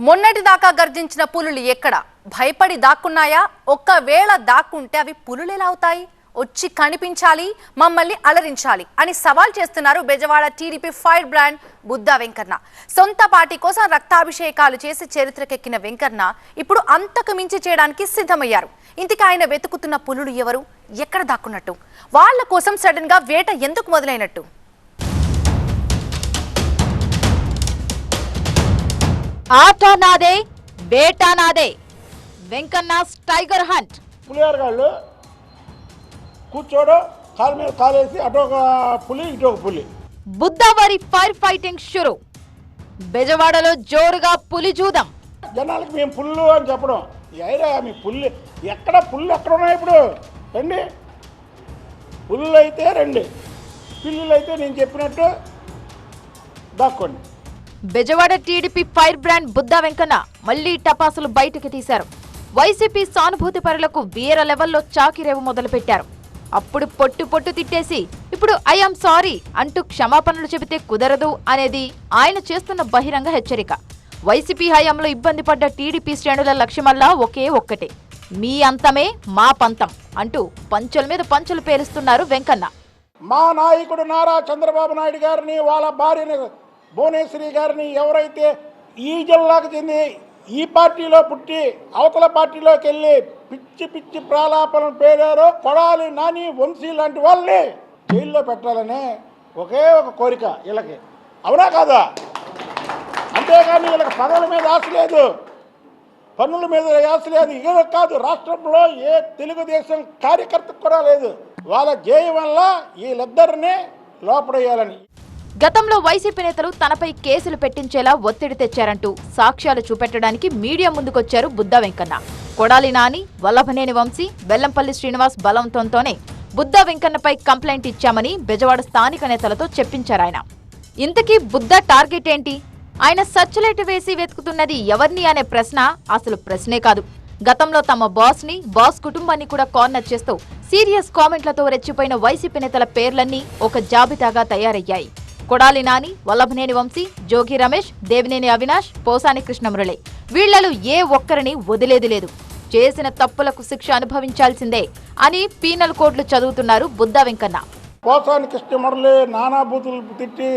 మొన్నటిదాకా గర్జించిన పులులు ఎక్కడ భయపడి దాక్కున్నాయా? ఒక్కవేళ దాక్కుంటే అవి పులులు ఎలా అవుతాయి? వచ్చి కనిపించాలి, మమ్మల్ని అలరించాలి అని సవాల్ చేస్తున్నారు Bezawada TDP fire brand Buddha Venkanna. సొంత పార్టీ కోసం రక్తాభిషేకాలు చేసి చరిత్రకెక్కిన వెంకన్న ఇప్పుడు అంతకు మించి చేయడానికి సిద్ధమయ్యారు. ఇంతకీ ఆయన వెతుకుతున్న పులులు ఎవరు, ఎక్కడ దాక్కున్నట్టు, వాళ్ళ కోసం సడన్ గా వేట ఎందుకు మొదలైనట్టు? ఆట నాదే, వేట నాదే. Venkanna tiger hunt. పులిహార గాళ్ళు కూర్చోడు, కాలు మీద కాలేసి అటు ఒక పులి ఇటు ఒక పులి. బుద్ధవారి ఫైర్ ఫైటింగ్ షురు. బెజవాడలో జోరుగా పులి జూదం. జనాలకి మేము పుల్లు అని చెప్పడం, అయిరా మీ పుల్లి ఎక్కడ, పుల్లు ఎక్కడ ఉన్నాయి? ఇప్పుడు రండి, పుల్లు అయితే రండి, పిల్లులు అయితే నేను చెప్పినట్టు దాక్కోండి. Bezawada TDP fire brand Buddha Venkanna మళ్లీ టపాసులు బయటకు తీశారు. వైసీపీ సానుభూతి పరులకు వీర లెవెల్లో చాకిరేవు మొదలుపెట్టారు. అప్పుడు పొట్టు తిట్టేసి ఇప్పుడు ఐఎమ్ సారీ అంటూ క్షమాపణలు చెబితే కుదరదు అనేది ఆయన చేస్తున్న బహిరంగ హెచ్చరిక. వైసీపీ హయాంలో ఇబ్బంది పడ్డ టీడీపీ శ్రేణుల లక్ష్యమల్లా ఒకే ఒక్కటే, మీ అంతమే మా పంతం అంటూ పంచుల మీద పంచులు పేరుస్తున్నారు వెంకన్న. మా నాయకుడు నారా చంద్రబాబు నాయుడు గారిని, వాళ్ళ భార్యని భువనేశ్వరి గారిని ఎవరైతే ఈ జిల్లాకు చెంది ఈ పార్టీలో పుట్టి అవతల పార్టీలోకి వెళ్ళి పిచ్చి పిచ్చి ప్రాలాపనలు పేరారో కొడాలి నాని వంశీ లాంటి వాళ్ళని జైల్లో పెట్టాలనే ఒకే ఒక కోరిక వీళ్ళకి, అవునా కాదా? అంతేగాని వీళ్ళకి పదవుల మీద ఆశ లేదు, పన్నుల మీద ఆశ లేదు. వీళ్ళకి కాదు, రాష్ట్రంలో ఏ తెలుగుదేశం కార్యకర్తకు కూడా లేదు. వాళ్ళ జయం వల్ల వీళ్ళిద్దరిని లోపడేయాలని. గతంలో వైసీపీ నేతలు తనపై కేసులు పెట్టించేలా ఒత్తిడి తెచ్చారంటూ సాక్ష్యాలు చూపెట్టడానికి మీడియా ముందుకొచ్చారు బుద్దా వెంకన్న. కొడాలి నాని, వల్లభనేని వంశీ, బెల్లంపల్లి శ్రీనివాస్ బలవంతంతోనే బుద్దా వెంకన్నపై కంప్లైంట్ ఇచ్చామని బెజవాడ స్థానిక నేతలతో చెప్పించారాయన. ఇంతకీ బుద్దా టార్గెట్ ఏంటి? ఆయన సర్చ్లైట్ వేసి వెతుకుతున్నది ఎవరిని అనే ప్రశ్న అసలు ప్రశ్నే కాదు. గతంలో తమ బాస్ కుటుంబాన్ని కూడా కార్నర్ చేస్తూ సీరియస్ కామెంట్లతో రెచ్చిపోయిన వైసీపీ నేతల పేర్లన్నీ ఒక జాబితాగా తయారయ్యాయి. కొడాలి నాని, వల్లభనేని వంశీ, జోగి రమేష్, దేవినేని అవినాష్, పోసాని కృష్ణమురళి, వీళ్లలో ఏ ఒక్కరిని వదిలేది లేదు. చేసిన తప్పులకు శిక్ష అనుభవించాల్సిందే అని పీనల్ కోడ్లు చదువుతున్నారు బుద్దా వెంకన్న. పోసాని కృష్ణమురళి నానా బూతులు తిట్టి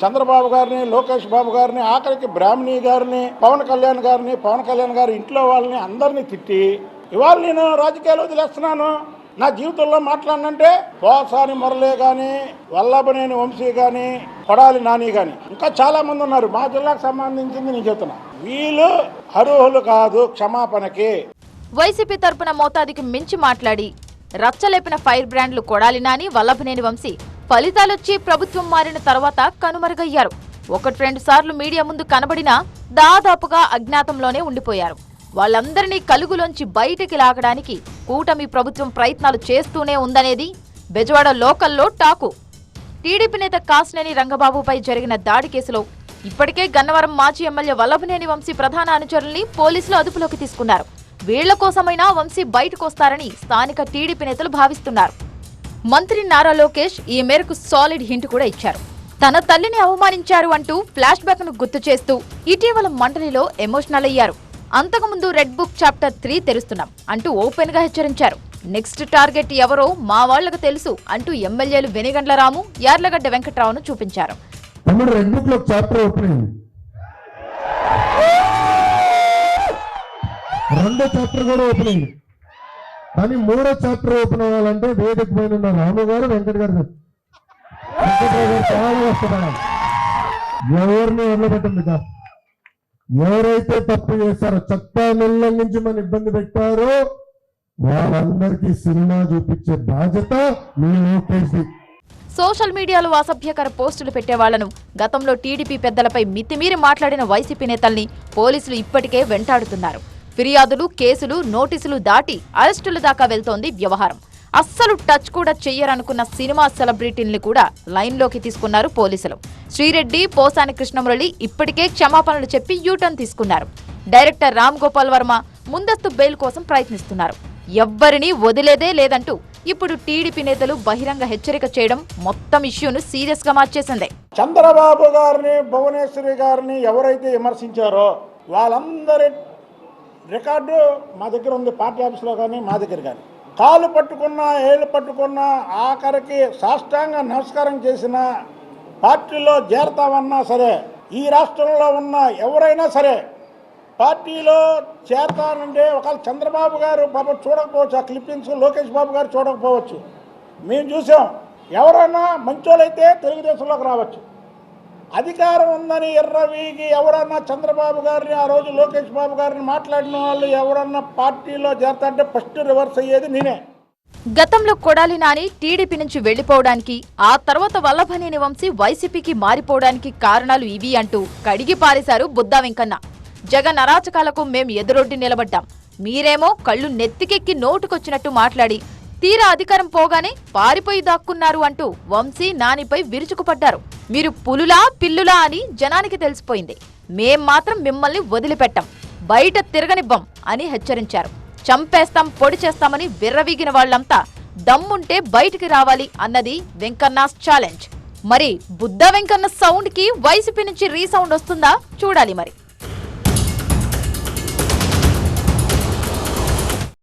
చంద్రబాబు గారిని, లోకేష్ బాబు గారిని, ఆఖరికి బ్రాహ్మణి గారిని, పవన్ కళ్యాణ్ గారి ఇంట్లో వాళ్ళని అందరినీ తిట్టి ఇవాళ నేను రాజకీయాలు వదిలేస్తున్నాను, నా జీవితంలో మాట్లాడినంటే పోసాని మురళి కానీ, వల్లభనేని వంశీ కానీ, కొడాలి నాని కానీ ఇంకా చాలా మంది ఉన్నారు. మా జిల్లాకు సంబంధించింది నేను చెప్తున్నా, వీళ్ళు అర్హులు కాదు క్షమాపణకి. వైసీపీ తరపున మోతాదికి మించి మాట్లాడి రచ్చలేపిన ఫైర్ బ్రాండ్లు కొడాలి నాని, వల్లభనేని వంశీ ఫలితాలొచ్చి ప్రభుత్వం మారిన తర్వాత కనుమరుగయ్యారు. 1-2 సార్లు మీడియా ముందు కనబడినా దాదాపుగా అజ్ఞాతంలోనే ఉండిపోయారు. వాళ్ళందరినీ కలుగులోంచి బయటికి లాగడానికి కూటమి ప్రభుత్వం ప్రయత్నాలు చేస్తూనే ఉందనేది బెజవాడ లోకల్లో టాకు. టీడీపీ నేత కాసినేని రంగబాబుపై జరిగిన దాడి కేసులో ఇప్పటికే గన్నవరం మాజీ ఎమ్మెల్యే వల్లభనేని వంశీ ప్రధాన అనుచరుల్ని పోలీసులు అదుపులోకి తీసుకున్నారు. వీళ్ల కోసమైనా వంశీ బయటకొస్తారని స్థానిక టీడీపీ నేతలు భావిస్తున్నారు. మంత్రి నారా లోకేష్ ఈ మేరకు సాలిడ్ హింట్ కూడా ఇచ్చారు. తన తల్లిని అవమానించారు అంటూ ఫ్లాష్ బ్యాక్ ను గుర్తు చేస్తూ ఇటీవల మండలిలో ఎమోషనల్ అయ్యారు. అంతకుముందు రెడ్ బుక్ చాప్టర్ 3 తెరుస్తున్నాం అంటూ ఓపెన్ గా హెచ్చరించారు. నెక్స్ట్ టార్గెట్ ఎవరో మా వాళ్లకు తెలుసు అంటూ ఎమ్మెల్యేలు వెనిగండ్ల రాము, యార్లగడ్డ వెంకట్రావును చూపించారు. రెడ్ బుక్ లో చాప్టర్ ఓపెన్ అయింది, 2వ చాప్టర్ కూడా ఓపెన్ అయింది. కానీ 3వ చాప్టర్ ఓపెన్ అవ్వాలంటే వేదిక పైన ఉన్న రాము గారు, వెంకటరావు గారు చాలా కష్టపడాలి. ఎవరిని వదిలిపెట్టింది కాదు. ఎవరైతే తప్పు చేస్తారో, చట్టాన్ని ఉల్లంఘించి మన ఇబ్బంది పెట్టారో వాళ్ళందరికీ సినిమా చూపించే బాధ్యత మీ లోకేష్ది. సోషల్ మీడియాలో అసభ్యకర పోస్టులు పెట్టే వాళ్లను, గతంలో టీడీపీ పెద్దలపై మితిమీరి మాట్లాడిన వైసీపీ నేతల్ని పోలీసులు ఇప్పటికే వెంటాడుతున్నారు. ఫిర్యాదులు, కేసులు, నోటీసులు దాటి అరెస్టుల దాకా వెళ్తోంది వ్యవహారం. అస్సలు టచ్ కూడా చెయ్యరనుకున్న సినిమా సెలబ్రిటీల్ని కూడా లైన్లోకి తీసుకున్నారు పోలీసులు. శ్రీరెడ్డి, పోసాని కృష్ణమురళి ఇప్పటికే క్షమాపణలు చెప్పి యూటర్న్ తీసుకున్నారు. డైరెక్టర్ రామ్ గోపాల్ వర్మ ముందస్తు బెయిల్ కోసం ప్రయత్నిస్తున్నారు. ఎవ్వరినీ వదిలేదే లేదంటూ ఇప్పుడు టీడీపీ నేతలు బహిరంగ హెచ్చరిక చేయడం మొత్తం ఇష్యూను సీరియస్ గా మార్చేసింది. చంద్రబాబు గారిని, భువనేశ్వరి గారిని ఎవరైతే విమర్శించారో వాళ్ళందరి రికార్డు మా దగ్గర ఉంది, పార్టీ ఆఫీస్లో కానీ మా దగ్గర కానీ. కాలు పట్టుకున్నా, ఏళ్ళు పట్టుకున్నా, ఆఖరికి సాష్టాంగ నమస్కారం చేసిన పార్టీలో చేరతామన్నా సరే, ఈ రాష్ట్రంలో ఉన్న ఎవరైనా సరే పార్టీలో చేరతానంటే ఒకవేళ చంద్రబాబు గారు పాపం చూడకపోవచ్చు, ఆ క్లిప్పింగ్స్ లోకేష్ బాబు గారు చూడకపోవచ్చు, మేము చూసాం. ఎవరైనా మంచోళ్ళైతే తెలుగుదేశంలోకి రావచ్చు. అధికారం ఉందని ఎర్రవీగి ఎవరన్నా చంద్రబాబు గారిని, ఆ రోజు లోకేష్ బాబు గారిని మాట్లాడిన వాళ్ళు ఎవరన్నా పార్టీలో చేరతాంటే ఫస్ట్ రివర్స్ అయ్యేది నేనే. గతంలో కొడాలి నాని టీడీపీ నుంచి వెళ్లిపోవడానికి, ఆ తర్వాత వల్లభనేని వంశీ వైసీపీకి మారిపోవడానికి కారణాలు ఇవి అంటూ కడిగి పారేశారు బుద్దా వెంకన్న. జగన్ అరాచకాలకు మేం ఎదురొడ్డి నిలబడ్డాం, మీరేమో కళ్ళు నెత్తికెక్కి నోటుకొచ్చినట్టు మాట్లాడి తీరా అధికారం పోగానే పారిపోయి దాక్కున్నారు అంటూ వంశీ నానిపై విరుచుకుపడ్డారు. మీరు పులులా పిల్లులా అని జనానికి తెలిసిపోయింది, మేం మాత్రం మిమ్మల్ని వదిలిపెట్టాం, బయట తిరగనివ్వం అని హెచ్చరించారు. చంపేస్తాం, పొడి చేస్తామని విర్రవీగిన వాళ్లంతా దమ్ముంటే బయటికి రావాలి అన్నది వెంకన్నాస్ ఛాలెంజ్. మరి బుద్దా వెంకన్న సౌండ్ కి వైసీపీ నుంచి రీసౌండ్ వస్తుందా చూడాలి మరి.